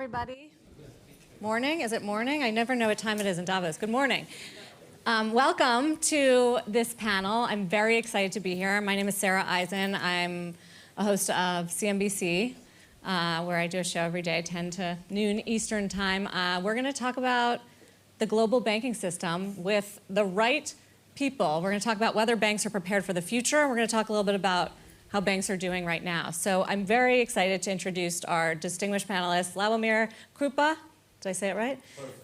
everybody. Morning? Is it morning? I never know what time it is in Davos. Good morning. Welcome to this panel. I'm very excited to be here. My name is Sarah Eisen. I'm a host of CNBC, where I do a show every day, 10 to noon Eastern time. We're going to talk about the global banking system with the right people. We're going to talk about whether banks are prepared for the future. We're going to talk a little bit about how banks are doing right now. So I'm very excited to introduce our distinguished panelists, Slawomir Krupa, did I say it right? Perfect.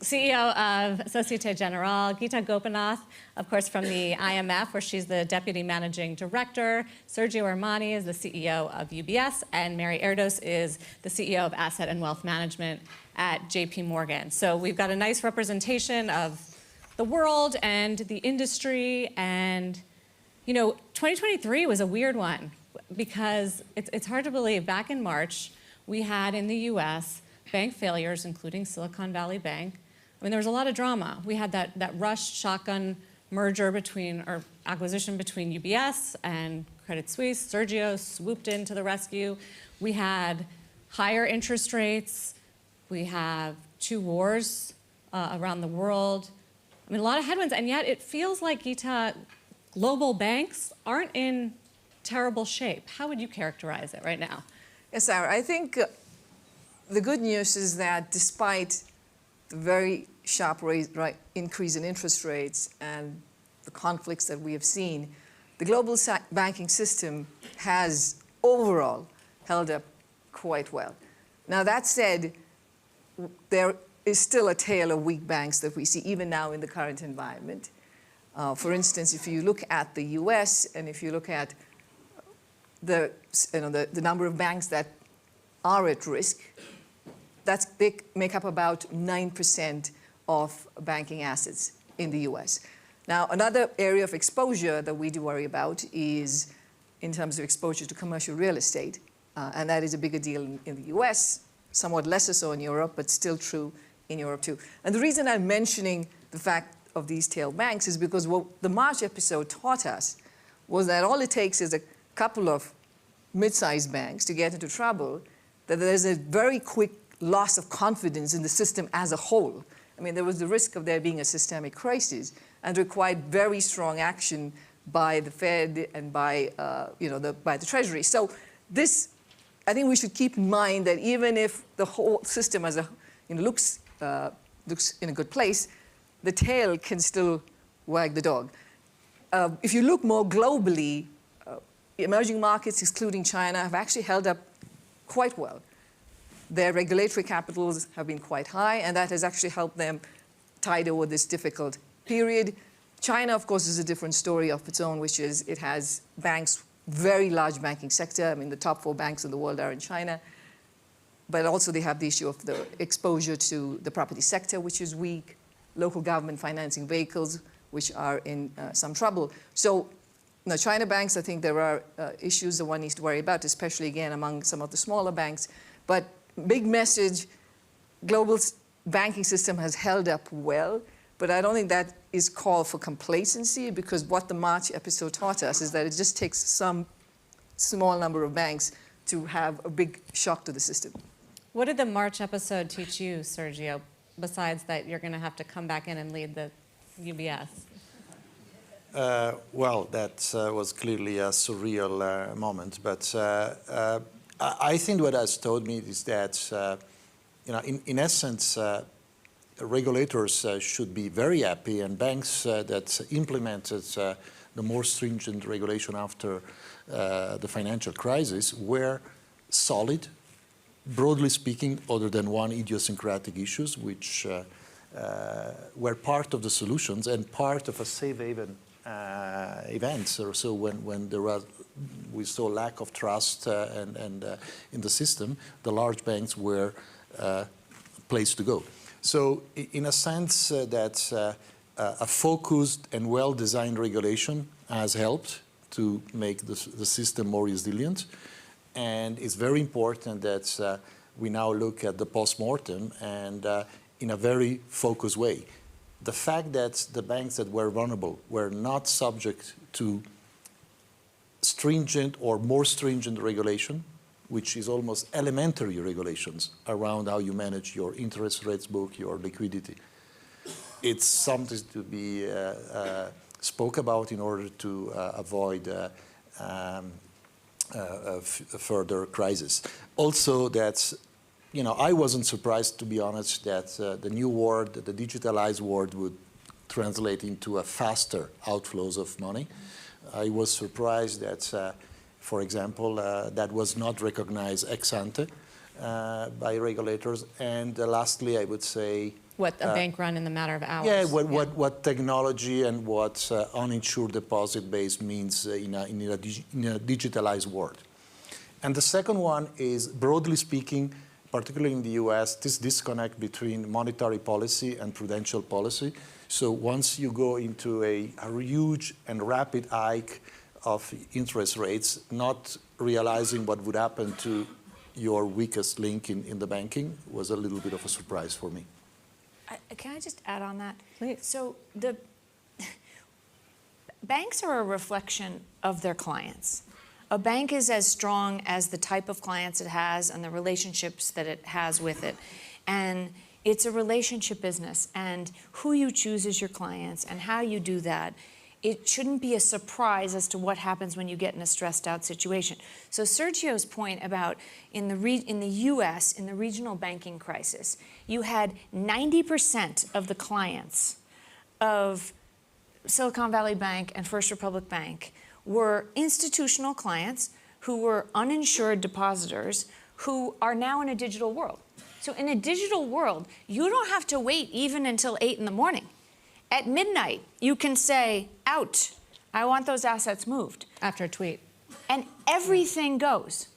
CEO of Societe Generale, Geeta Gopinath, of course from the IMF, where she's the Deputy Managing Director. Sergio Armani is the CEO of UBS, and Mary Erdos is the CEO of Asset and Wealth Management at JP Morgan. So we've got a nice representation of the world and the industry, and you know, 2023 was a weird one because it's hard to believe. Back in March, we had in the US bank failures, including Silicon Valley Bank. I mean, there was a lot of drama. We had that rushed shotgun merger or acquisition between UBS and Credit Suisse. Sergio swooped in to the rescue. We had higher interest rates. We have 2 wars around the world. I mean, a lot of headwinds, and yet it feels like, Geeta, global banks aren't in terrible shape. How would you characterize it right now? Yes, Sarah, I think the good news is that despite the very sharp increase in interest rates and the conflicts that we have seen, the global banking system has overall held up quite well. Now, that said, there is still a tale of weak banks that we see even now in the current environment. For instance, if you look at the US and if you look at the number of banks that are at risk, they make up about 9% of banking assets in the US. Now, another area of exposure that we do worry about is in terms of exposure to commercial real estate, and that is a bigger deal in the US, somewhat lesser so in Europe, but still true in Europe too. And the reason I'm mentioning the fact of these tail banks is because what the March episode taught us was that all it takes is a couple of mid-sized banks to get into trouble, that there's a very quick loss of confidence in the system as a whole. I mean, there was the risk of there being a systemic crisis and required very strong action by the Fed and by, by the Treasury. So this, I think we should keep in mind that even if the whole system as looks in a good place, the tail can still wag the dog. If you look more globally, emerging markets, excluding China, have actually held up quite well. Their regulatory capitals have been quite high, and that has actually helped them tide over this difficult period. China, of course, is a different story of its own, which is it has banks, very large banking sector. I mean, the top 4 banks in the world are in China. But also they have the issue of the exposure to the property sector, which is weak, local government financing vehicles, which are in some trouble. So now China banks, I think there are issues that one needs to worry about, especially again among some of the smaller banks. But big message, global banking system has held up well, but I don't think that is call for complacency, because what the March episode taught us is that it just takes some small number of banks to have a big shock to the system. What did the March episode teach you, Sergio, besides that you're going to have to come back in and lead the UBS? Well, that was clearly a surreal moment. But I think what has told me is that, in essence, regulators should be very happy, and banks that implemented the more stringent regulation after the financial crisis were solid, broadly speaking, other than one idiosyncratic issues, which were part of the solutions and part of a safe haven events. So when we saw lack of trust and in the system, the large banks were a place to go. So in a sense that a focused and well-designed regulation has helped to make the system more resilient. And it's very important that we now look at the post-mortem and in a very focused way. The fact that the banks that were vulnerable were not subject to stringent or more stringent regulation which is almost elementary regulations around how you manage your interest rates book, your liquidity. It's something to be spoke about in order to avoid further crisis. Also, that's, I wasn't surprised, to be honest, that the new world, the digitalized world, would translate into a faster outflows of money. I was surprised that, for example, that was not recognized ex ante by regulators. And lastly, I would say, what a bank run in the matter of hours. Yeah, what technology and what uninsured deposit base means in a digitalized world. And the second one is, broadly speaking, particularly in the US, this disconnect between monetary policy and prudential policy. So once you go into a huge and rapid hike of interest rates, not realizing what would happen to your weakest link in the banking was a little bit of a surprise for me. Can I just add on that? Please. So the banks are a reflection of their clients. A bank is as strong as the type of clients it has and the relationships that it has with it. And it's a relationship business. And who you choose as your clients and how you do that, it shouldn't be a surprise as to what happens when you get in a stressed out situation. So Sergio's point about in the US, in the regional banking crisis, you had 90% of the clients of Silicon Valley Bank and First Republic Bank were institutional clients who were uninsured depositors who are now in a digital world. So in a digital world, you don't have to wait even until 8 in the morning. At midnight, you can say, out, I want those assets moved. After a tweet. And everything goes.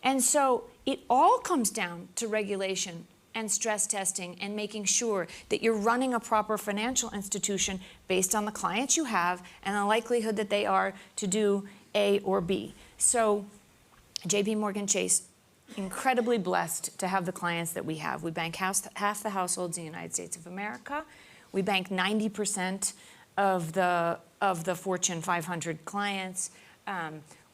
And so it all comes down to regulation and stress testing and making sure that you're running a proper financial institution based on the clients you have and the likelihood that they are to do A or B. So JP Morgan Chase, incredibly blessed to have the clients that we have. We bank half the households in the United States of America. We bank 90% of the Fortune 500 clients.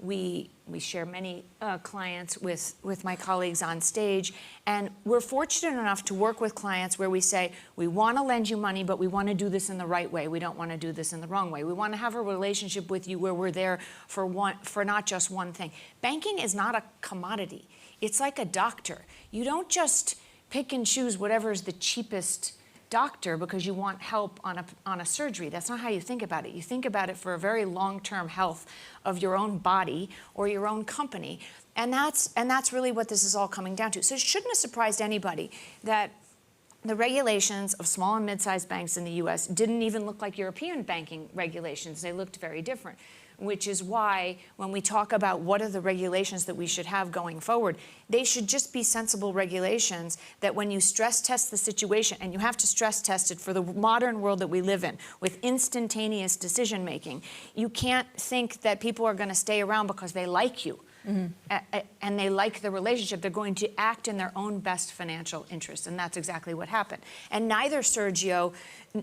We share many clients with my colleagues on stage, and we're fortunate enough to work with clients where we say, we want to lend you money, but we want to do this in the right way. We don't want to do this in the wrong way. We want to have a relationship with you where we're there for not just one thing. Banking is not a commodity. It's like a doctor. You don't just pick and choose whatever is the cheapest doctor because you want help on a surgery. That's not how you think about it. You think about it for a very long-term health of your own body or your own company. And that's really what this is all coming down to. So it shouldn't have surprised anybody that the regulations of small and mid-sized banks in the US didn't even look like European banking regulations. They looked very different, which is why when we talk about what are the regulations that we should have going forward, they should just be sensible regulations that when you stress test the situation, and you have to stress test it for the modern world that we live in with instantaneous decision making, you can't think that people are going to stay around because they like you. And they like the relationship. They're going to act in their own best financial interest, and that's exactly what happened. And neither Sergio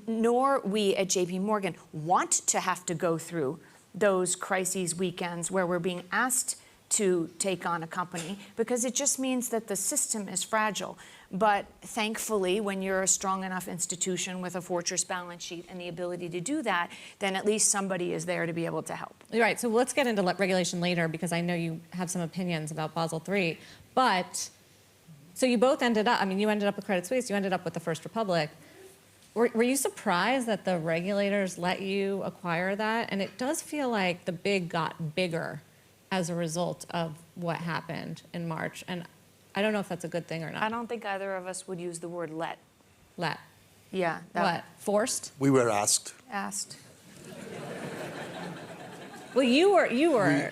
nor we at JP Morgan want to have to go through those crises weekends where we're being asked to take on a company, because it just means that the system is fragile. But thankfully, when you're a strong enough institution with a fortress balance sheet and the ability to do that, then at least somebody is there to be able to help. You're right. So let's get into regulation later, because I know you have some opinions about Basel III. But so you both ended up, you ended up with Credit Suisse, you ended up with the First Republic. Were you surprised that the regulators let you acquire that? And it does feel like the big got bigger as a result of what happened in March. And I don't know if that's a good thing or not. I don't think either of us would use the word let. Let. Yeah. What? Forced? We were asked. Asked. Well, you were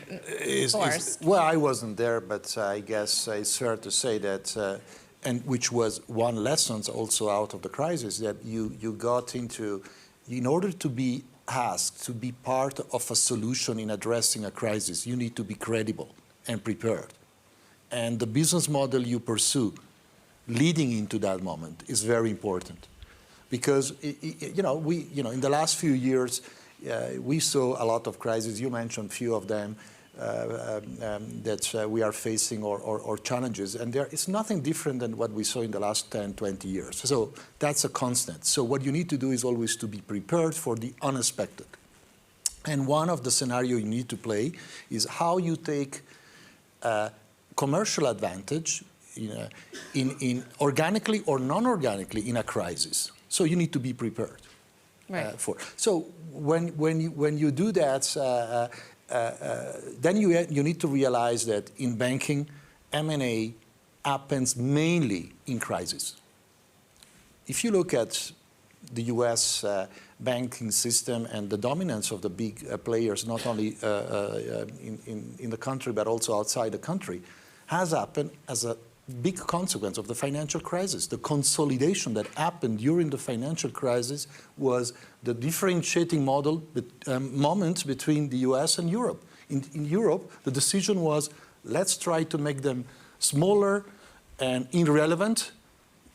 forced. Well, I wasn't there, but I guess it's fair to say that, and which was one lesson also out of the crisis, that you got into, in order to be asked to be part of a solution in addressing a crisis, you need to be credible and prepared. And the business model you pursue leading into that moment is very important. Because, in the last few years, we saw a lot of crises. You mentioned a few of them. that we are facing or challenges. And there is nothing different than what we saw in the last 10, 20 years. So that's a constant. So what you need to do is always to be prepared for the unexpected. And one of the scenarios you need to play is how you take commercial advantage in organically or non-organically in a crisis. So you need to be prepared for. So when you do that, then you need to realize that in banking, M&A happens mainly in crisis. If you look at the US banking system and the dominance of the big players, not only in the country but also outside the country, has happened as a big consequence of the financial crisis. The consolidation that happened during the financial crisis was the differentiating moment between the US and Europe. In Europe, the decision was, let's try to make them smaller and irrelevant.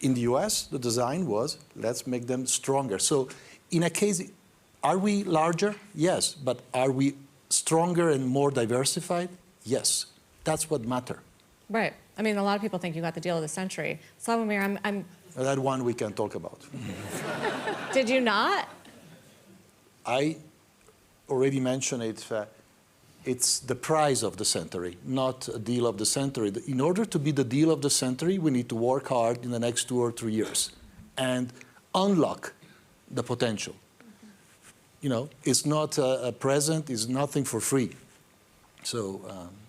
In the US, the design was, let's make them stronger. So in a case, are we larger? Yes. But are we stronger and more diversified? Yes. That's what matters. Right. I mean, a lot of people think you got the deal of the century. Slawomir, I'm that one we can talk about. Did you not? I already mentioned it. It's the prize of the century, not a deal of the century. In order to be the deal of the century, we need to work hard in the next 2 or 3 years and unlock the potential. You know, it's not a present, it's nothing for free. So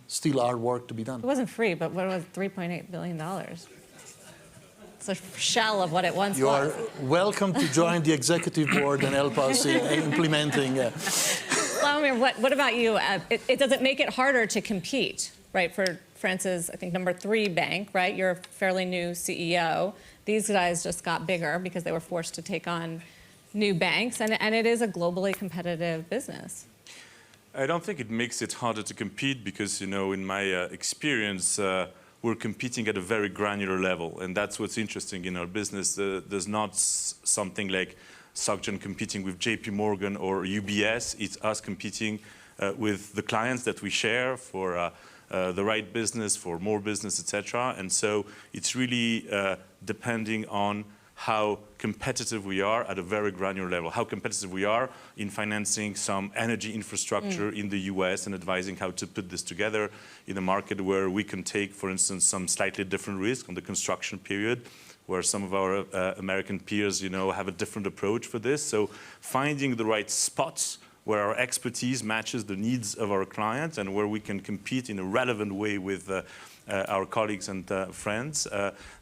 still hard work to be done. It wasn't free, but what was $3.8 billion? It's a shell of what it once was. You are welcome to join the executive board and help us in implementing. Slawomir, what about you? Does it make it harder to compete, right? For France's, I think, #3 bank, right? You're a fairly new CEO. These guys just got bigger because they were forced to take on new banks, and it is a globally competitive business. I don't think it makes it harder to compete because, you know, in my experience, we're competing at a very granular level, and that's what's interesting in our business. There's not something like SocGen competing with JP Morgan or UBS. It's us competing with the clients that we share for the right business, for more business, etc. And so it's really depending on how competitive we are at a very granular level, how competitive we are in financing some energy infrastructure in the US and advising how to put this together in a market where we can take, for instance, some slightly different risk on the construction period, where some of our American peers, you know, have a different approach for this. So finding the right spots where our expertise matches the needs of our clients and where we can compete in a relevant way with our colleagues and friends,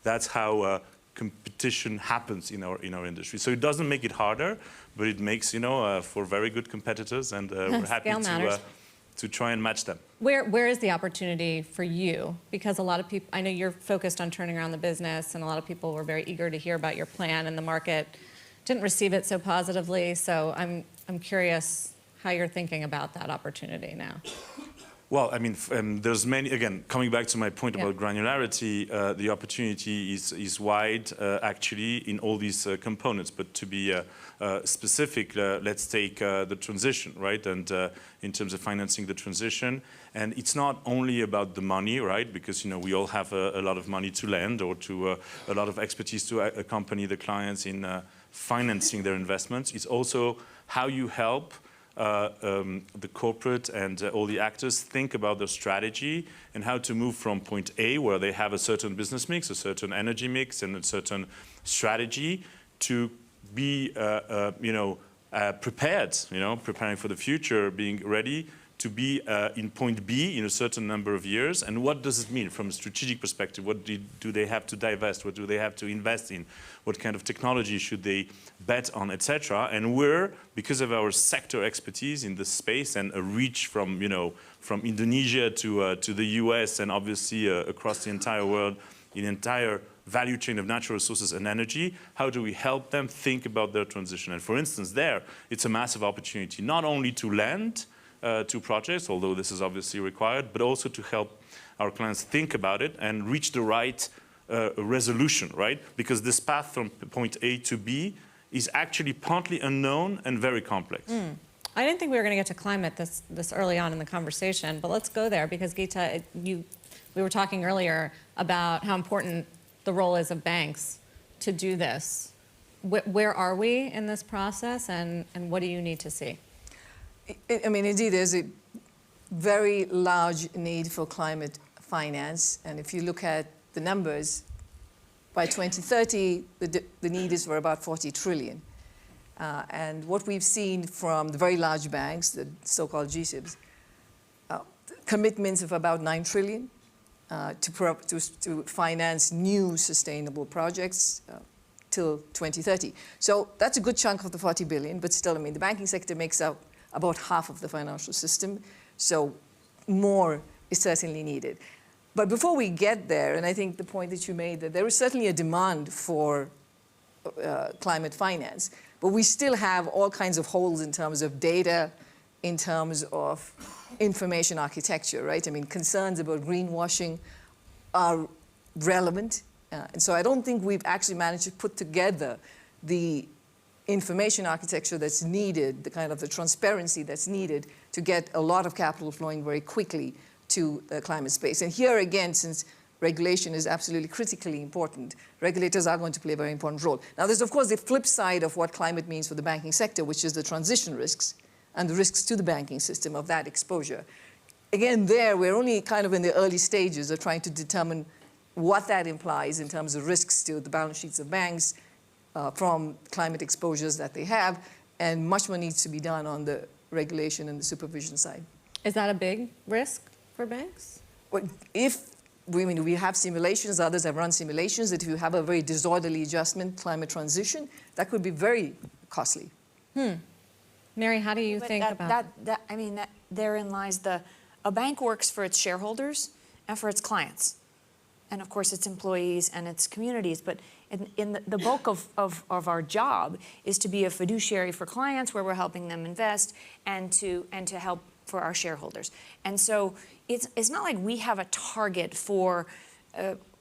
that's how competition happens in our industry. So it doesn't make it harder, but it makes, you know, for very good competitors, and we're happy to try and match them. Where is the opportunity for you? Because a lot of people, I know you're focused on turning around the business, and a lot of people were very eager to hear about your plan, and the market didn't receive it so positively. So I'm curious how you're thinking about that opportunity now. Well, I mean, there's many, again, coming back to my point about granularity, the opportunity is wide, actually, in all these components. But to be specific, let's take the transition, right? And in terms of financing the transition. And it's not only about the money, right? Because, you know, we all have a lot of money to lend or to a lot of expertise to accompany the clients in financing their investments. It's also how you help the corporate and all the actors think about their strategy and how to move from point A, where they have a certain business mix, a certain energy mix, and a certain strategy, to be, prepared, preparing for the future, being ready to be in point B in a certain number of years. And what does it mean from a strategic perspective? What do they have to divest? What do they have to invest in? What kind of technology should they bet on, etc.? And we're, because of our sector expertise in this space and a reach from, from Indonesia to the US and obviously across the entire world, in the entire value chain of natural resources and energy, how do we help them think about their transition? And for instance, there, it's a massive opportunity, not only to lend to projects, although this is obviously required, but also to help our clients think about it and reach the right resolution, right? Because this path from point A to B is actually partly unknown and very complex. I didn't think we were going to get to climate this early on in the conversation, but let's go there because Geeta, we were talking earlier about how important the role is of banks to do this. Where are we in this process, and what do you need to see? I mean, indeed, there's a very large need for climate finance, and if you look at the numbers, by 2030, the need is for about 40 trillion. And what we've seen from the very large banks, the so-called GSIBs, commitments of about 9 trillion to finance new sustainable projects till 2030. So that's a good chunk of the 40 billion, but still, I mean, the banking sector makes up about half of the financial system, so more is certainly needed. But before we get there, and I think the point that you made, that there is certainly a demand for climate finance, but we still have all kinds of holes in terms of data, in terms of information architecture, right? I mean, concerns about greenwashing are relevant. And so I don't think we've actually managed to put together the information architecture that's needed, the kind of the transparency that's needed to get a lot of capital flowing very quickly to the climate space. And here again, since regulation is absolutely critically important, regulators are going to play a very important role. Now, there's of course the flip side of what climate means for the banking sector, which is the transition risks and the risks to the banking system of that exposure. Again, there, we're only kind of in the early stages of trying to determine what that implies in terms of risks to the balance sheets of banks from climate exposures that they have, and much more needs to be done on the regulation and the supervision side. Is that a big risk for banks? Well, we have simulations, others have run simulations, that if you have a very disorderly adjustment, climate transition, that could be very costly. Mary, how do you think about that? I mean, therein lies a bank works for its shareholders and for its clients, and of course its employees and its communities. But in the bulk of our job is to be a fiduciary for clients, where we're helping them invest, and to help for our shareholders. And so it's not like we have a target for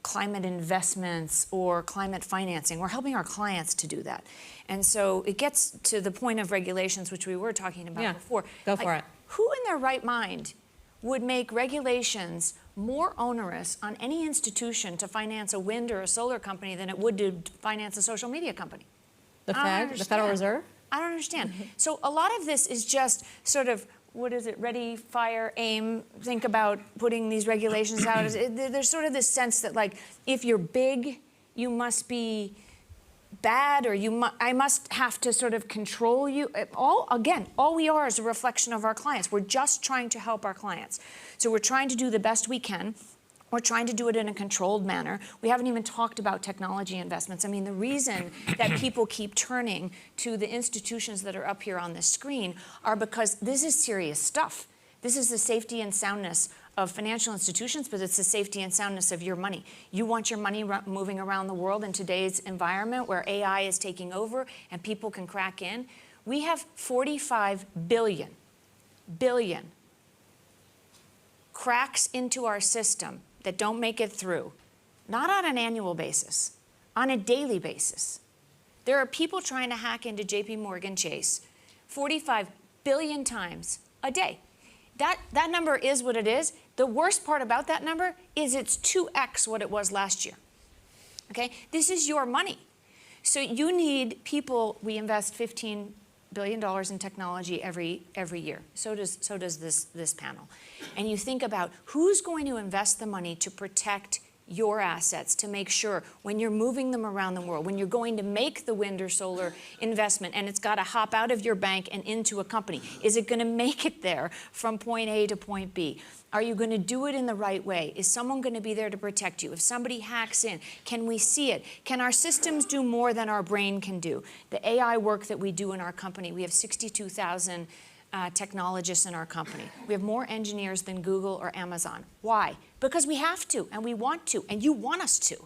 climate investments or climate financing. We're helping our clients to do that. And so it gets to the point of regulations, which we were talking about before. Go for it. Who in their right mind would make regulations more onerous on any institution to finance a wind or a solar company than it would to finance a social media company? the Fed, the Federal Reserve? I don't understand. So a lot of this is just sort of, what is it, ready, fire, aim, think about putting these regulations out. There's sort of this sense that, like, if you're big, you must be bad, or I must have to sort of control you. All we are is a reflection of our clients. We're just trying to help our clients. So we're trying to do the best we can. We're trying to do it in a controlled manner. We haven't even talked about technology investments. I mean, the reason that people keep turning to the institutions that are up here on this screen are because this is serious stuff. This is the safety and soundness of financial institutions, but it's the safety and soundness of your money. You want your money moving around the world in today's environment where AI is taking over and people can crack in. We have 45 billion cracks into our system that don't make it through, not on an annual basis, on a daily basis. There are people trying to hack into JP Morgan Chase 45 billion times a day. That number is what it is. The worst part about that number is it's 2x what it was last year. Okay? This is your money. So you need people. We invest $15 billion in technology every year. So does this panel. And you think about who's going to invest the money to protect your assets, to make sure when you're moving them around the world, when you're going to make the wind or solar investment and it's got to hop out of your bank and into a company, is it going to make it there from point A to point B? Are you going to do it in the right way? Is someone going to be there to protect you? If somebody hacks in, can we see it? Can our systems do more than our brain can do? The AI work that we do in our company, we have 62,000 technologists in our company. We have more engineers than Google or Amazon. Why? Because we have to, and we want to, and you want us to.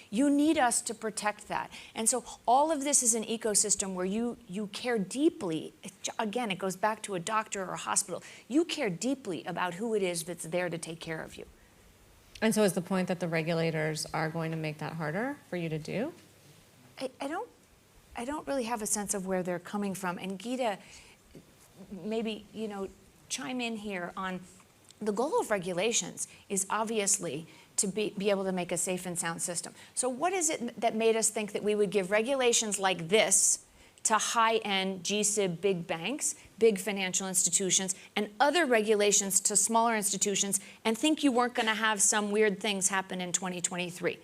You need us to protect that. And so all of this is an ecosystem where you care deeply. Again, it goes back to a doctor or a hospital. You care deeply about who it is that's there to take care of you. And so is the point that the regulators are going to make that harder for you to do? I don't really have a sense of where they're coming from. And Geeta, maybe, chime in here on the goal of regulations is obviously to be able to make a safe and sound system. So what is it that made us think that we would give regulations like this to high-end GSIB big banks, big financial institutions, and other regulations to smaller institutions, and think you weren't going to have some weird things happen in 2023?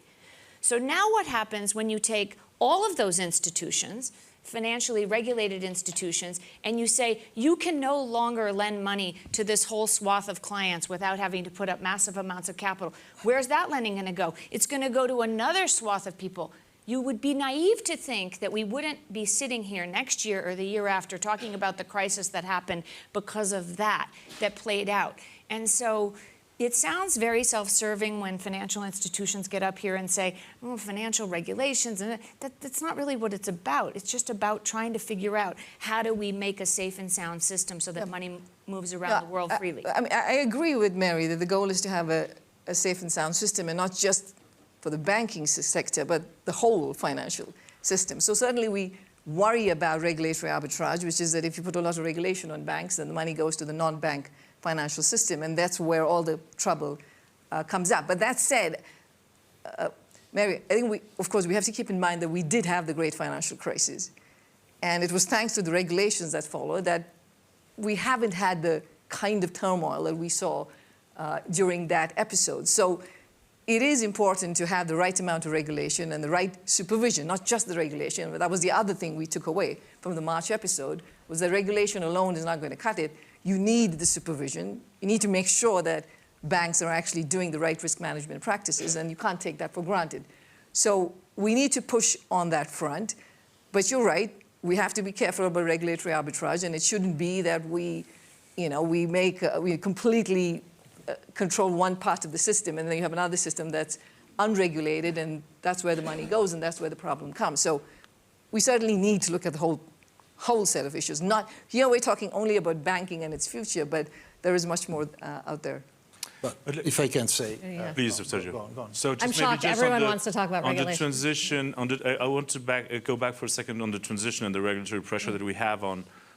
So now what happens when you take all of those institutions, financially regulated institutions, and you say you can no longer lend money to this whole swath of clients without having to put up massive amounts of capital? Where's that lending going to go? It's going to go to another swath of people. You would be naive to think that we wouldn't be sitting here next year or the year after talking about the crisis that happened because of that played out. And so it sounds very self-serving when financial institutions get up here and say, oh, financial regulations, and that's not really what it's about. It's just about trying to figure out how do we make a safe and sound system so that money moves around the world freely. I agree with Mary that the goal is to have a safe and sound system, and not just for the banking sector, but the whole financial system. So certainly we worry about regulatory arbitrage, which is that if you put a lot of regulation on banks, then the money goes to the non-bank financial system, and that's where all the trouble comes up. But that said, Mary, I think of course, we have to keep in mind that we did have the great financial crisis, and it was thanks to the regulations that followed that we haven't had the kind of turmoil that we saw during that episode. So it is important to have the right amount of regulation and the right supervision, not just the regulation. But that was the other thing we took away from the March episode, was that regulation alone is not going to cut it. You need the supervision. You need to make sure that banks are actually doing the right risk management practices, and you can't take that for granted. So we need to push on that front. But you're right, we have to be careful about regulatory arbitrage, and it shouldn't be that we completely control one part of the system, and then you have another system that's unregulated, and that's where the money goes, and that's where the problem comes. So we certainly need to look at the whole set of issues. Not here we're talking only about banking and its future, but there is much more out there. But if I can say, please, Sergio. Go on. So just I'm shocked everyone wants to talk about on regulation. the transition. I want to go back for a second on the transition and the regulatory pressure that we have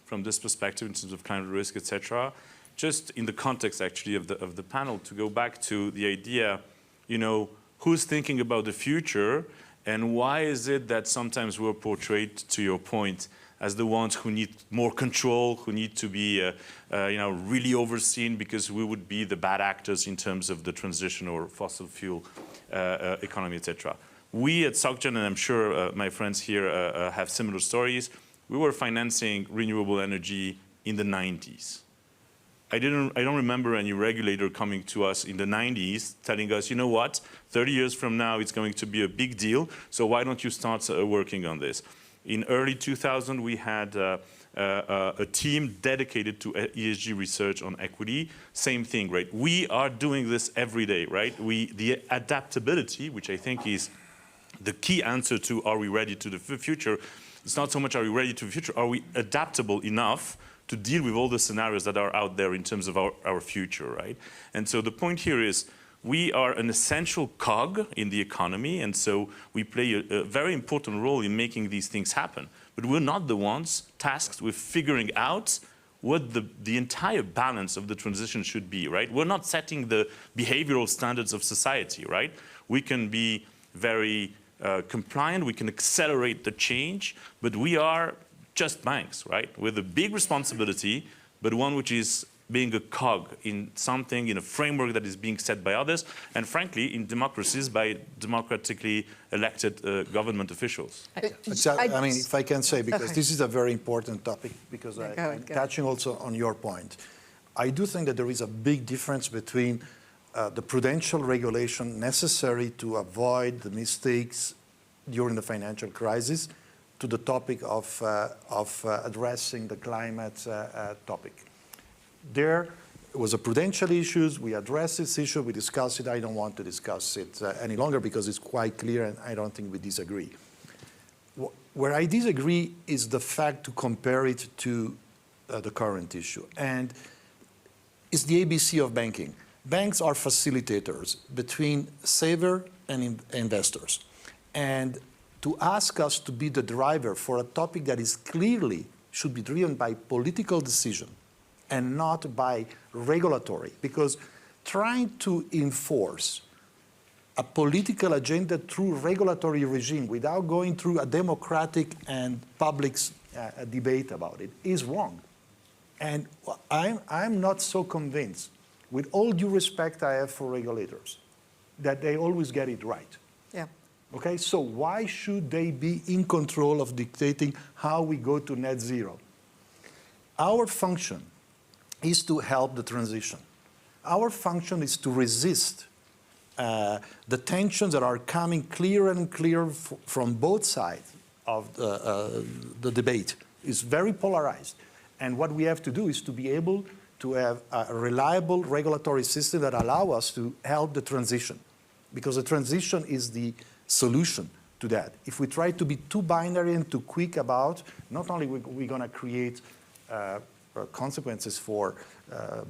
from this perspective in terms of climate risk, etc. Just in the context, actually, of the panel, to go back to the idea, who's thinking about the future, and why is it that sometimes we're portrayed, to your point, as the ones who need more control, who need to be, really overseen, because we would be the bad actors in terms of the transition or fossil fuel economy, etc. We at SocGen, and I'm sure my friends here have similar stories, we were financing renewable energy in the 90s. I don't remember any regulator coming to us in the 90s telling us, you know what, 30 years from now it's going to be a big deal, so why don't you start working on this? In early 2000, we had a team dedicated to ESG research on equity. Same thing, right? We are doing this every day, right? The adaptability, which I think is the key answer to are we ready to the future, it's not so much are we ready to the future, are we adaptable enough to deal with all the scenarios that are out there in terms of our future, right? And so the point here is we are an essential cog in the economy, and so we play a very important role in making these things happen. But we're not the ones tasked with figuring out what the entire balance of the transition should be, right? We're not setting the behavioral standards of society, right? We can be very compliant, we can accelerate the change, but we are just banks, right? With a big responsibility, but one which is being a cog in something, in a framework that is being set by others, and frankly, in democracies by democratically elected government officials. I mean, if I can say, because this is a very important topic, because I'm touching also on your point. I do think that there is a big difference between the prudential regulation necessary to avoid the mistakes during the financial crisis to the topic of addressing the climate topic. There was a prudential issue. We addressed this issue. We discussed it. I don't want to discuss it any longer because it's quite clear, and I don't think we disagree. Where I disagree is the fact to compare it to the current issue. And it's the ABC of banking. Banks are facilitators between saver and investors. And to ask us to be the driver for a topic that is clearly should be driven by political decision and not by regulatory, because trying to enforce a political agenda through regulatory regime without going through a democratic and public debate about it is wrong. And I'm not so convinced, with all due respect I have for regulators, that they always get it right. Yeah. Okay, so why should they be in control of dictating how we go to net zero? Our function is to help the transition. Our function is to resist the tensions that are coming clearer and clearer from both sides of the debate. It's very polarized. And what we have to do is to be able to have a reliable regulatory system that allow us to help the transition, because the transition is the solution to that. If we try to be too binary and too quick about, not only we're going to create consequences for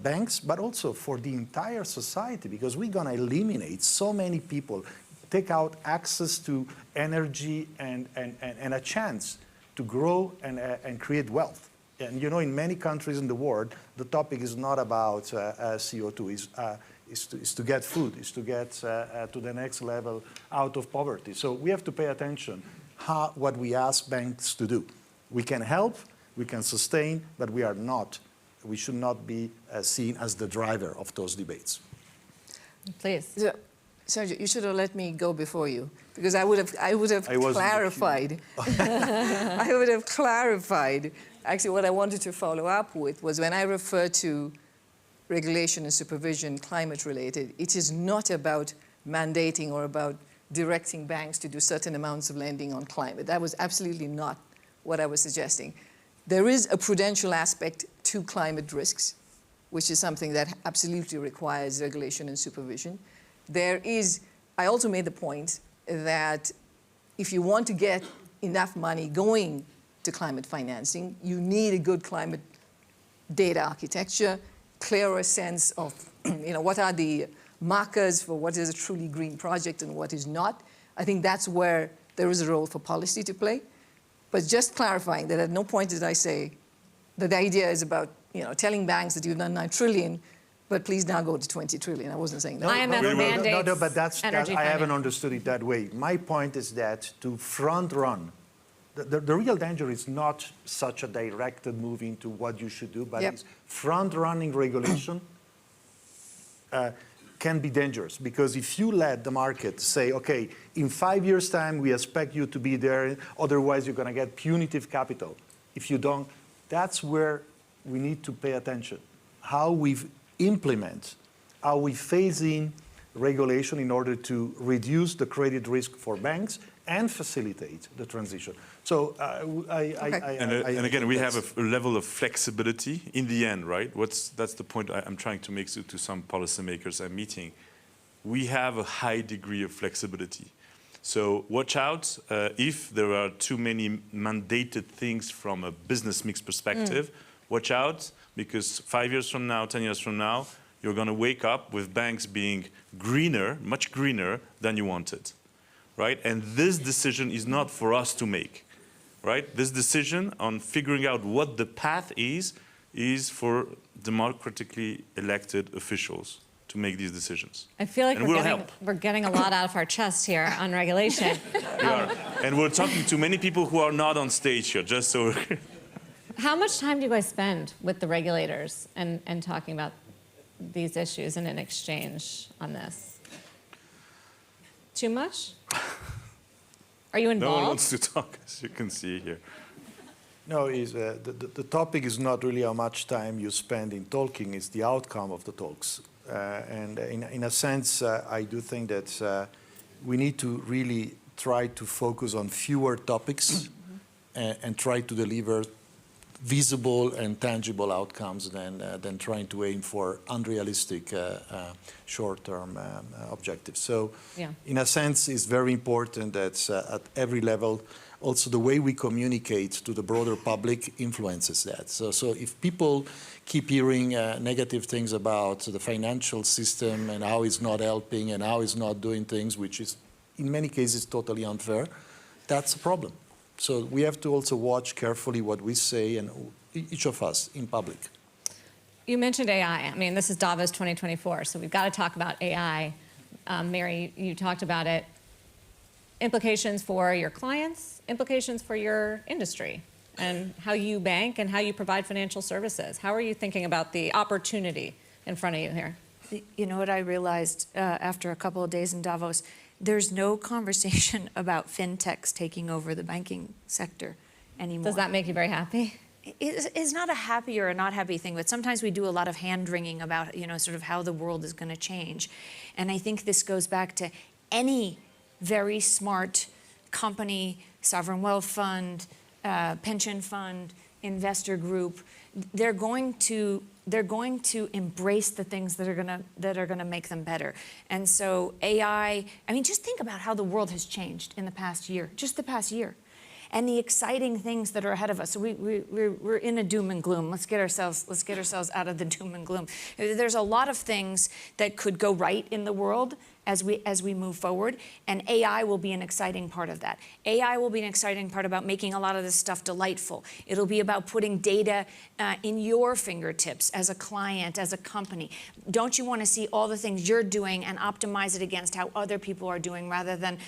banks, but also for the entire society, because we're going to eliminate so many people, take out access to energy and a chance to grow and create wealth. And you know, in many countries in the world, the topic is not about CO2, is to get food, is to get to the next level out of poverty. So we have to pay attention what we ask banks to do. We can help, we can sustain, but we should not be seen as the driver of those debates. Please. So, Sergio, you should have let me go before you, because I would have clarified. I would have clarified. Actually, what I wanted to follow up with was when I refer to regulation and supervision, climate-related, it is not about mandating or about directing banks to do certain amounts of lending on climate. That was absolutely not what I was suggesting. There is a prudential aspect to climate risks, which is something that absolutely requires regulation and supervision. I also made the point that if you want to get enough money going to climate financing, you need a good climate data architecture, clearer sense of what are the markers for what is a truly green project and what is not. I think that's where there is a role for policy to play. But just clarifying that at no point did I say that the idea is about telling banks that you've done 9 trillion, but please now go to 20 trillion. I wasn't saying that. IMF mandates No, but that's energy I haven't finance. understood it that way. My point is that to front run, the real danger is not such a directed move into what you should do, but it's front running regulation can be dangerous, because if you let the market say, okay, in 5 years' time we expect you to be there, otherwise you're going to get punitive capital. If you don't, that's where we need to pay attention. How we implement, how we phase in regulation in order to reduce the credit risk for banks and facilitate the transition. So And again, we have a level of flexibility in the end, right? That's the point I'm trying to make to some policymakers I'm meeting. We have a high degree of flexibility. So watch out if there are too many mandated things from a business mix perspective. Watch out, because 5 years from now, 10 years from now, you're going to wake up with banks being greener, much greener than you wanted, right? And this decision is not for us to make, right? This decision on figuring out what the path is for democratically elected officials to make these decisions. I feel like And we're getting a lot out of our chest here on regulation. And we're talking to many people who are not on stage here, just so. How much time do you guys spend with the regulators and talking about these issues and in exchange on this? Too much? Are you involved? No one wants to talk, as you can see here. No, the topic is not really how much time you spend in talking, it's the outcome of the talks. And in a sense, I do think that we need to really try to focus on fewer topics and try to deliver visible and tangible outcomes than trying to aim for unrealistic short-term objectives. So in a sense, it's very important that at every level, also the way we communicate to the broader public influences that. So if people keep hearing negative things about the financial system and how it's not helping and how it's not doing things, which is in many cases totally unfair, that's a problem. So we have to also watch carefully what we say, and each of us in public. You mentioned AI. I mean, this is Davos 2024, so we've got to talk about AI. Mary, you talked about it. Implications for your clients, implications for your industry, and how you bank and how you provide financial services. How are you thinking about the opportunity in front of you here? You know what I realized after a couple of days in Davos? There's no conversation about fintechs taking over the banking sector anymore. Does that make you very happy? It's not a happy or a not happy thing, but sometimes we do a lot of hand-wringing about, you know, sort of how the world is going to change. And I think this goes back to any very smart company, sovereign wealth fund, pension fund, investor group. They're going to embrace the things that are gonna make them better. And so AI, I mean, just think about how the world has changed in the past year, just the past year, and the exciting things that are ahead of us. So we're in a doom and gloom. Let's get ourselves out of the doom and gloom. There's a lot of things that could go right in the world as we move forward, and AI will be an exciting part of that. AI will be an exciting part about making a lot of this stuff delightful. It'll be about putting data in your fingertips as a client, as a company. Don't you want to see all the things you're doing and optimize it against how other people are doing, rather than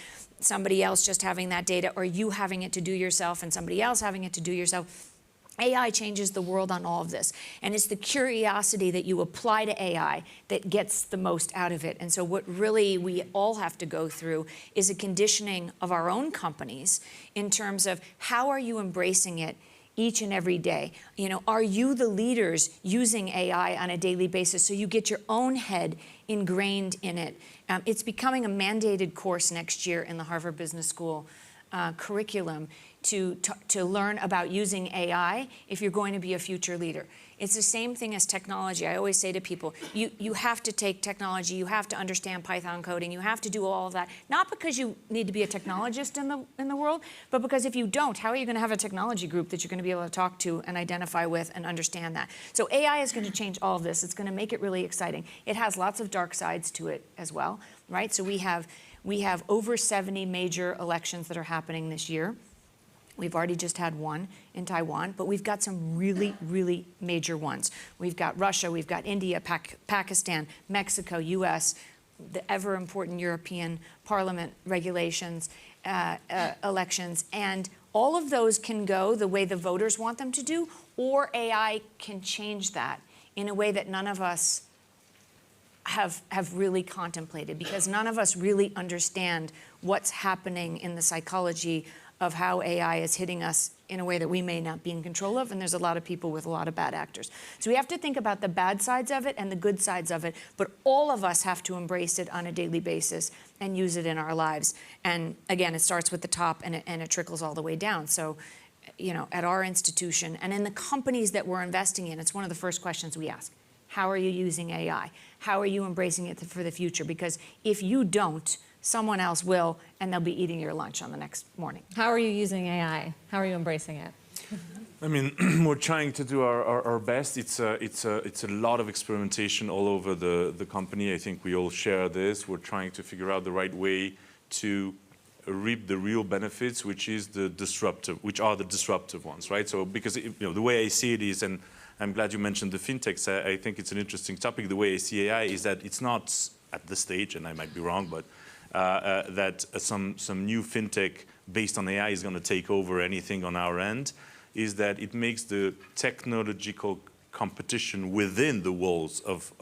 somebody else just having that data, or you having it to do yourself and somebody else having it to do yourself? AI changes the world on all of this. And it's the curiosity that you apply to AI that gets the most out of it. And so what really we all have to go through is a conditioning of our own companies in terms of how are you embracing it each and every day? You know, are you the leaders using AI on a daily basis so you get your own head ingrained in it? It's becoming a mandated course next year in the Harvard Business School curriculum to learn about using AI if you're going to be a future leader. It's the same thing as technology. I always say to people, you have to take technology, you have to understand Python coding, you have to do all of that, not because you need to be a technologist in the world, but because if you don't, how are you going to have a technology group that you're going to be able to talk to and identify with and understand that? So AI is going to change all of this. It's going to make it really exciting. It has lots of dark sides to it as well, right? So we have over 70 major elections that are happening this year. We've already just had one in Taiwan, but we've got some really, really major ones. We've got Russia, we've got India, Pakistan, Mexico, US, the ever-important European Parliament regulations, elections, and all of those can go the way the voters want them to do, or AI can change that in a way that none of us have really contemplated, because none of us really understand what's happening in the psychology of how AI is hitting us in a way that we may not be in control of, and there's a lot of people with a lot of bad actors. So we have to think about the bad sides of it and the good sides of it, but all of us have to embrace it on a daily basis and use it in our lives. And again, it starts with the top and it trickles all the way down. So, you know, at our institution and in the companies that we're investing in, it's one of the first questions we ask. How are you using AI? How are you embracing it for the future? Because if you don't, someone else will, and they'll be eating your lunch on the next morning. How are you using AI? How are you embracing it? I mean, we're trying to do our best. It's a lot of experimentation all over the company. I think we all share this. We're trying to figure out the right way to reap the real benefits, which are the disruptive ones, right? So, because the way I see it is, and I'm glad you mentioned the fintechs. I think it's an interesting topic. The way I see AI is that it's not at this stage, and I might be wrong, but that some new fintech based on AI is going to take over anything on our end, is that it makes the technological competition within the walls of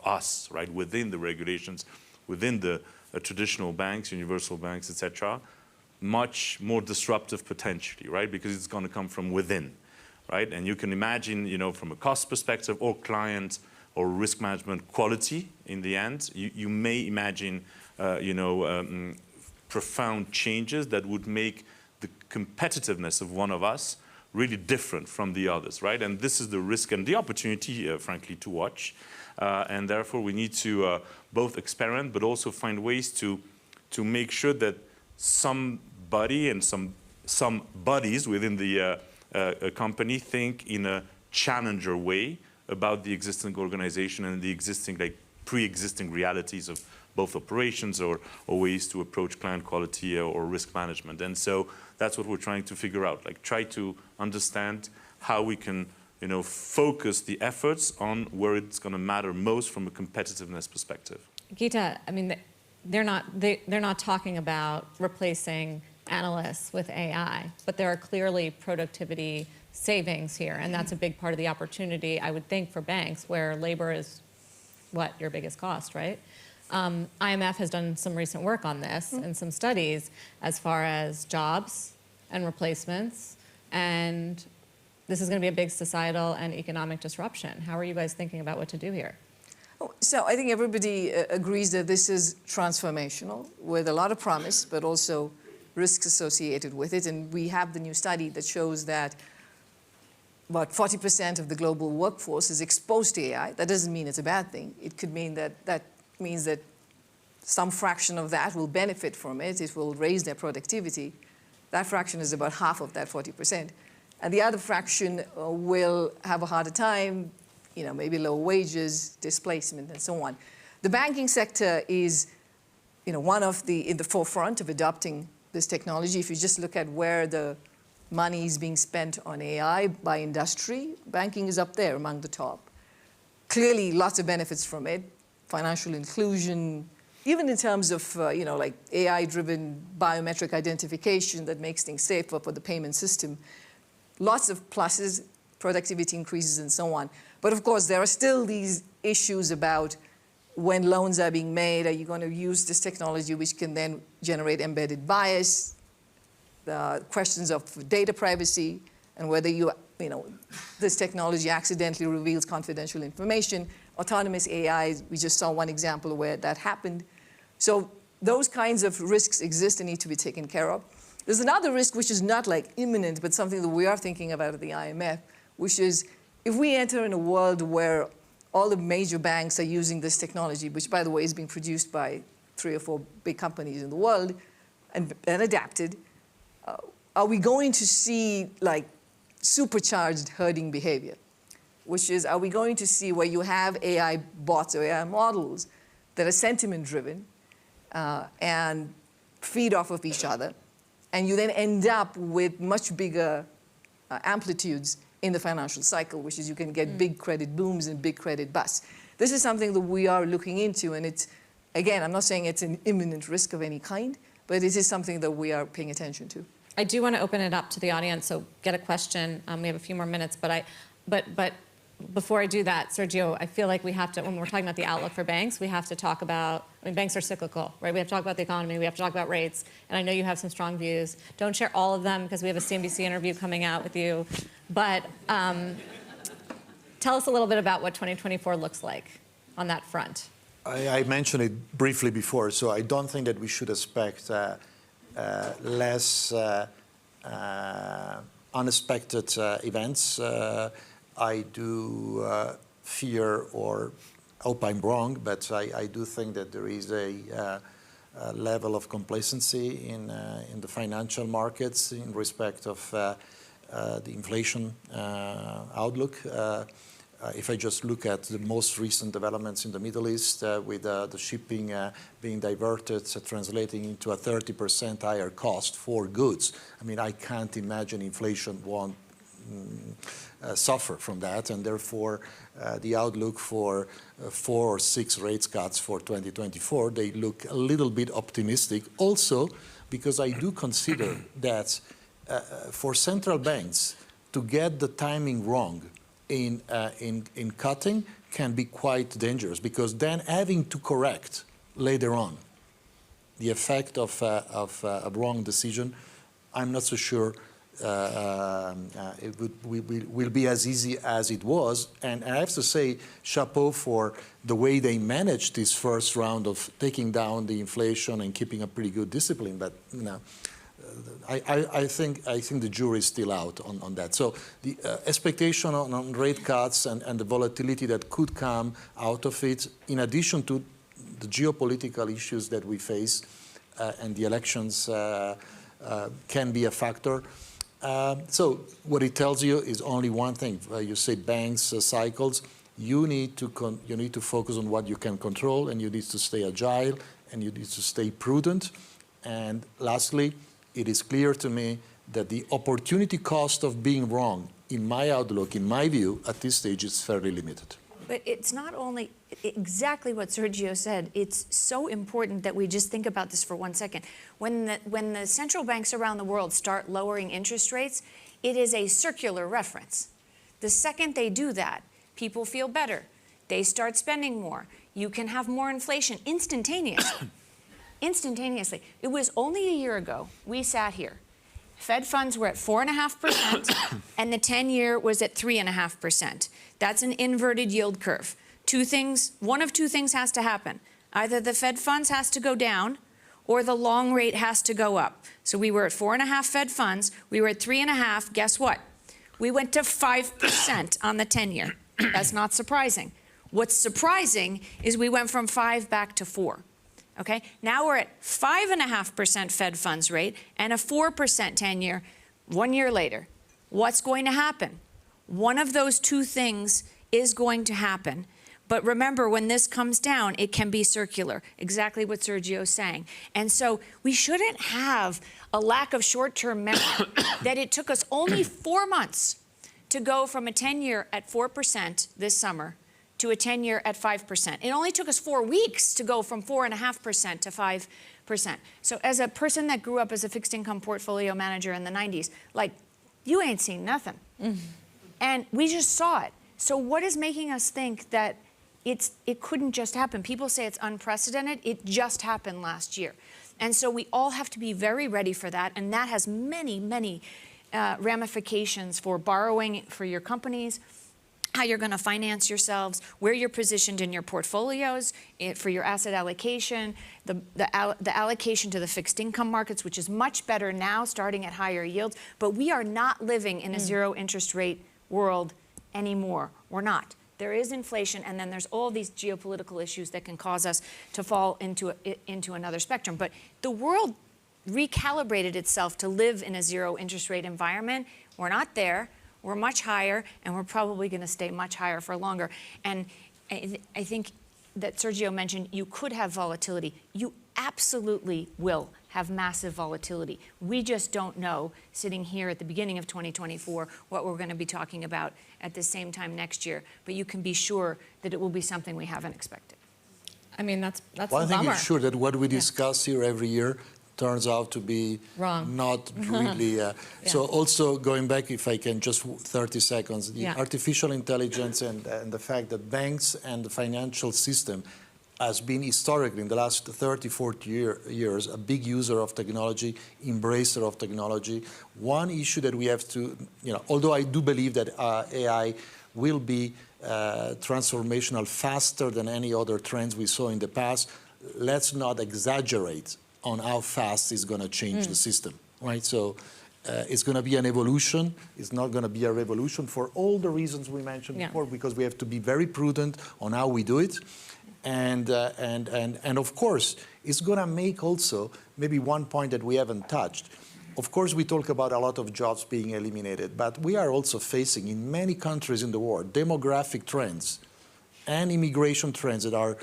us, right, within the regulations, within the traditional banks, universal banks, etc., much more disruptive potentially, right, because it's going to come from within, right? And you can imagine, from a cost perspective or client or risk management quality in the end, you may imagine profound changes that would make the competitiveness of one of us really different from the others, right? And this is the risk and the opportunity, frankly, to watch. And therefore, we need to both experiment, but also find ways to make sure that somebody and some buddies within the company think in a challenger way about the existing organization and the existing, pre-existing realities of both operations or ways to approach client quality or risk management. And so that's what we're trying to figure out, like try to understand how we can focus the efforts on where it's going to matter most from a competitiveness perspective. Geeta, I mean, they're not talking about replacing analysts with AI, but there are clearly productivity savings here, and that's a big part of the opportunity, I would think, for banks, where labor is your biggest cost, right? IMF has done some recent work on this and some studies as far as jobs and replacements, and this is going to be a big societal and economic disruption. How are you guys thinking about what to do here? So I think everybody agrees that this is transformational with a lot of promise, but also risks associated with it. And we have the new study that shows that about 40% of the global workforce is exposed to AI. That doesn't mean it's a bad thing. It could mean that means that some fraction of that will benefit from it. It will raise their productivity. That fraction is about half of that 40%. And the other fraction will have a harder time, maybe lower wages, displacement, and so on. The banking sector is, one of in the forefront of adopting this technology. If you just look at where the money is being spent on AI by industry, banking is up there among the top. Clearly, lots of benefits from it, financial inclusion, even in terms of, like AI-driven biometric identification that makes things safer for the payment system. Lots of pluses, productivity increases, and so on. But of course, there are still these issues about when loans are being made, are you going to use this technology which can then generate embedded bias, the questions of data privacy, and whether this technology accidentally reveals confidential information. Autonomous AI, we just saw one example where that happened. So those kinds of risks exist and need to be taken care of. There's another risk which is not like imminent, but something that we are thinking about at the IMF, which is if we enter in a world where all the major banks are using this technology, which, by the way, is being produced by 3 or 4 big companies in the world and adapted, are we going to see like supercharged herding behavior? Which is, are we going to see where you have AI bots or AI models that are sentiment-driven and feed off of each other, and you then end up with much bigger amplitudes in the financial cycle, which is you can get big credit booms and big credit busts. This is something that we are looking into, and it's, again, I'm not saying it's an imminent risk of any kind, but it is something that we are paying attention to. I do want to open it up to the audience, so get a question. We have a few more minutes, but before I do that, Sergio, I feel like we have to, when we're talking about the outlook for banks, we have to talk about, banks are cyclical, right? We have to talk about the economy, we have to talk about rates, and I know you have some strong views. Don't share all of them because we have a CNBC interview coming out with you, but tell us a little bit about what 2024 looks like on that front. I mentioned it briefly before, so I don't think that we should expect less unexpected events. I do fear, or hope I'm wrong, but I do think that there is a level of complacency in the financial markets in respect of the inflation outlook. If I just look at the most recent developments in the Middle East with the shipping being diverted, translating into a 30% higher cost for goods, I mean, I can't imagine inflation won't suffer from that, and therefore the outlook for 4 or 6 rate cuts for 2024, they look a little bit optimistic. Also, because I do consider that for central banks to get the timing wrong in cutting can be quite dangerous, because then having to correct later on the effect of a wrong decision, I'm not so sure it will be as easy as it was. And I have to say, chapeau for the way they managed this first round of taking down the inflation and keeping a pretty good discipline. But I think the jury is still out on that. So the expectation on rate cuts and the volatility that could come out of it, in addition to the geopolitical issues that we face and the elections can be a factor. So what it tells you is only one thing. You say banks, cycles. you need to focus on what you can control, and you need to stay agile, and you need to stay prudent. And lastly, it is clear to me that the opportunity cost of being wrong, in my outlook, in my view, at this stage is fairly limited. But it's not only exactly what Sergio said. It's so important that we just think about this for 1 second. When the central banks around the world start lowering interest rates, it is a circular reference. The second they do that, people feel better. They start spending more. You can have more inflation instantaneously. Instantaneously. It was only a year ago we sat here. Fed funds were at 4.5%, and the 10-year was at 3.5%. That's an inverted yield curve. One of two things has to happen. Either the Fed funds has to go down, or the long rate has to go up. So we were at 4.5 Fed funds, we were at 3.5, guess what? We went to 5% on the 10-year. That's not surprising. What's surprising is we went from 5 back to 4. Okay, now we're at 5.5% Fed funds rate and a 4% 10-year 1 year later. What's going to happen? One of those two things is going to happen. But remember, when this comes down, it can be circular, exactly what Sergio's saying. And so we shouldn't have a lack of short-term memory that it took us only 4 months to go from a 10-year at 4% this summer to a 10-year at 5%. It only took us 4 weeks to go from 4.5% to 5%. So as a person that grew up as a fixed income portfolio manager in the 90s, like, you ain't seen nothing. And we just saw it. So what is making us think that it couldn't just happen? People say it's unprecedented. It just happened last year. And so we all have to be very ready for that. And that has many, many ramifications for borrowing for your companies, how you're going to finance yourselves, where you're positioned in your portfolios for your asset allocation, the allocation to the fixed income markets, which is much better now, starting at higher yields. But we are not living in a zero interest rate world anymore. We're not. There is inflation, and then there's all these geopolitical issues that can cause us to fall into another spectrum. But the world recalibrated itself to live in a zero interest rate environment. We're not there. We're much higher, and we're probably going to stay much higher for longer. And I think that Sergio mentioned you could have volatility. You absolutely will have massive volatility. We just don't know, sitting here at the beginning of 2024, what we're going to be talking about at the same time next year. But you can be sure that it will be something we haven't expected. I mean, that's One a thing bummer. is sure, that what we discuss here every year turns out to be Wrong. not really. So also going back, if I can, just 30 seconds, the artificial intelligence and the fact that banks and the financial system has been historically, in the last 30, 40 years, a big user of technology, embracer of technology. One issue that we have to, although I do believe that AI will be transformational faster than any other trends we saw in the past, let's not exaggerate on how fast it's going to change the system, right? So it's going to be an evolution. It's not going to be a revolution for all the reasons we mentioned before, because we have to be very prudent on how we do it. And of course, it's going to make also maybe one point that we haven't touched. Of course, we talk about a lot of jobs being eliminated, but we are also facing in many countries in the world demographic trends and immigration trends that are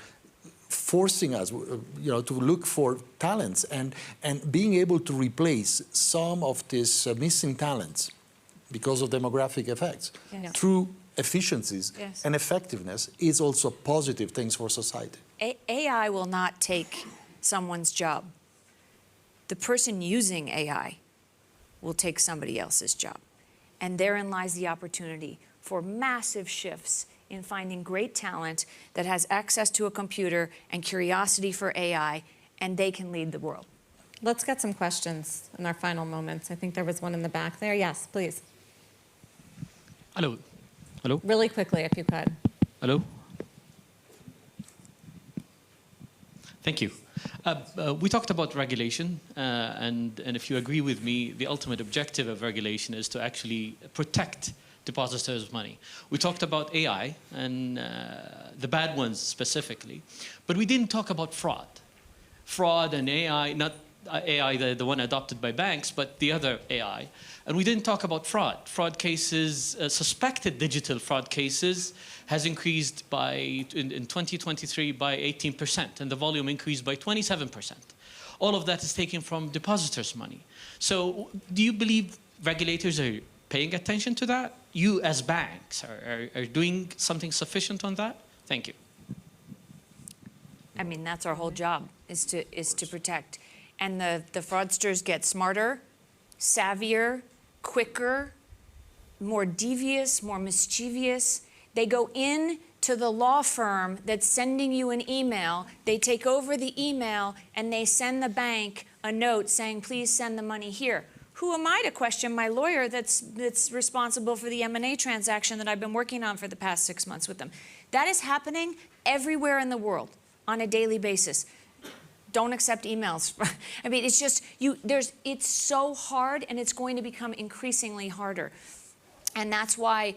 forcing us, to look for talents and being able to replace some of these missing talents because of demographic effects through efficiencies and effectiveness is also positive things for society. AI will not take someone's job. The person using AI will take somebody else's job. And therein lies the opportunity for massive shifts in finding great talent that has access to a computer and curiosity for AI, and they can lead the world. Let's get some questions in our final moments. I think there was one in the back there. Yes, please. Hello. Hello. Really quickly, if you could. Hello. Thank you. We talked about regulation, and if you agree with me, the ultimate objective of regulation is to actually protect depositors of money. We talked about AI and the bad ones specifically, but we didn't talk about fraud. Fraud and AI, not AI, the one adopted by banks, but the other AI. And we didn't talk about fraud. Fraud cases, suspected digital fraud cases, has increased in 2023 by 18%, and the volume increased by 27%. All of that is taken from depositors' money. So do you believe regulators are paying attention to that? You as banks are doing something sufficient on that? Thank you. I mean, that's our whole job, is to protect. And the fraudsters get smarter, savvier, quicker, more devious, more mischievous. They go in to the law firm that's sending you an email, they take over the email, and they send the bank a note saying, please send the money here. Who am I to question my lawyer that's responsible for the M&A transaction that I've been working on for the past 6 months with them? That is happening everywhere in the world on a daily basis. Don't accept emails. I mean, it's just, it's so hard, and it's going to become increasingly harder. And that's why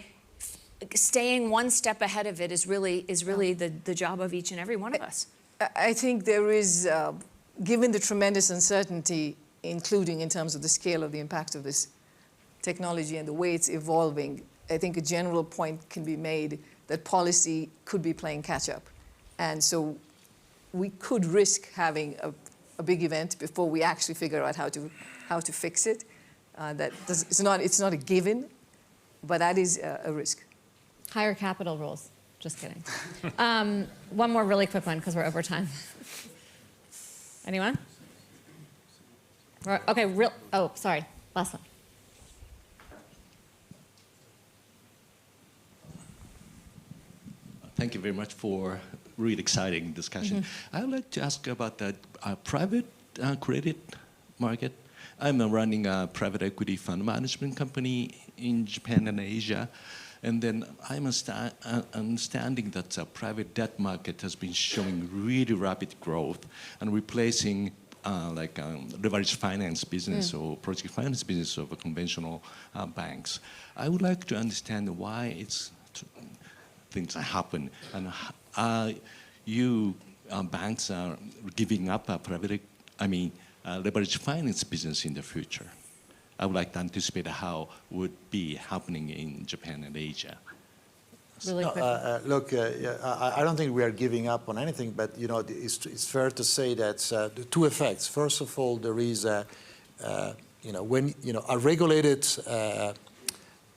staying one step ahead of it is really the job of each and every one of us. I think there is, given the tremendous uncertainty, including in terms of the scale of the impact of this technology and the way it's evolving, I think a general point can be made that policy could be playing catch up. And so we could risk having a big event before we actually figure out how to fix it. It's not a given, but that is a risk. Higher capital rules. Just kidding. One more really quick one, because we're over time. Anyone? Okay, oh, sorry, last one. Thank you very much for really exciting discussion. I would like to ask about the private credit market. I'm running a private equity fund management company in Japan and Asia. And then I'm understanding that the private debt market has been showing really rapid growth and replacing leveraged finance business or project finance business of conventional banks. I would like to understand why things happen, and you banks are giving up leveraged finance business in the future. I would like to anticipate how would be happening in Japan and Asia. Really quick. Look, I don't think we are giving up on anything, but it's fair to say that the two effects. First of all, there is a regulated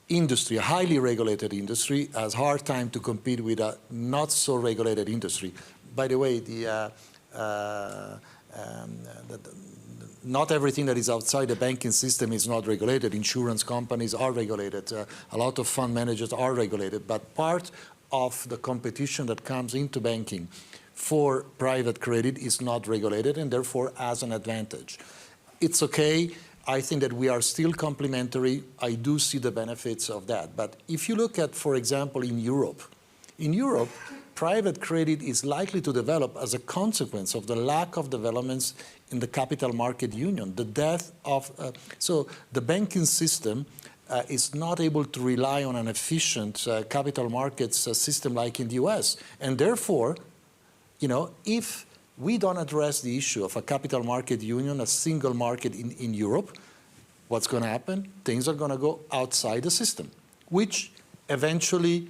industry, a highly regulated industry, has a hard time to compete with a not so regulated industry. By the way, not everything that is outside the banking system is not regulated. Insurance companies are regulated. A lot of fund managers are regulated. But part of the competition that comes into banking for private credit is not regulated and therefore has an advantage. It's okay. I think that we are still complementary. I do see the benefits of that. But if you look at, for example, in Europe, private credit is likely to develop as a consequence of the lack of developments in the capital market union, the death of, so the banking system is not able to rely on an efficient capital markets system like in the US. And therefore, if we don't address the issue of a capital market union, a single market in Europe, what's going to happen? Things are going to go outside the system, which eventually,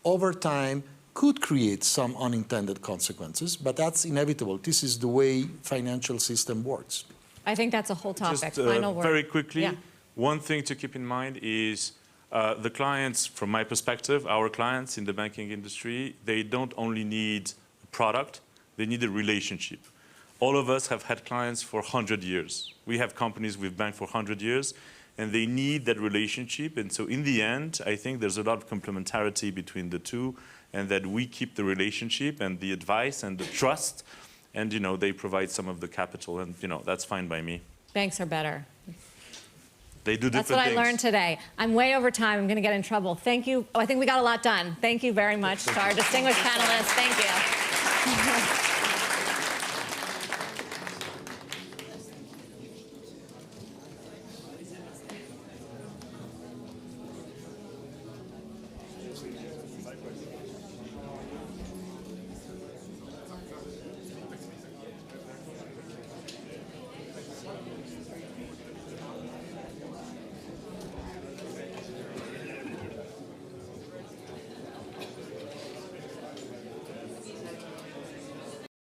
over time, could create some unintended consequences, but that's inevitable. This is the way financial system works. I think that's a whole topic. Just Final word. very quickly, Yeah. one thing to keep in mind is the clients, from my perspective, our clients in the banking industry, they don't only need a product, they need a relationship. All of us have had clients for 100 years. We have companies we've banked for 100 years, and they need that relationship. And so in the end, I think there's a lot of complementarity between the two, and that we keep the relationship and the advice and the trust, and they provide some of the capital, and that's fine by me. Banks are better. They do different things. That's what I learned today. I'm way over time. I'm going to get in trouble. Thank you. Oh, I think we got a lot done. Thank you very much to our distinguished panelists. Thank you.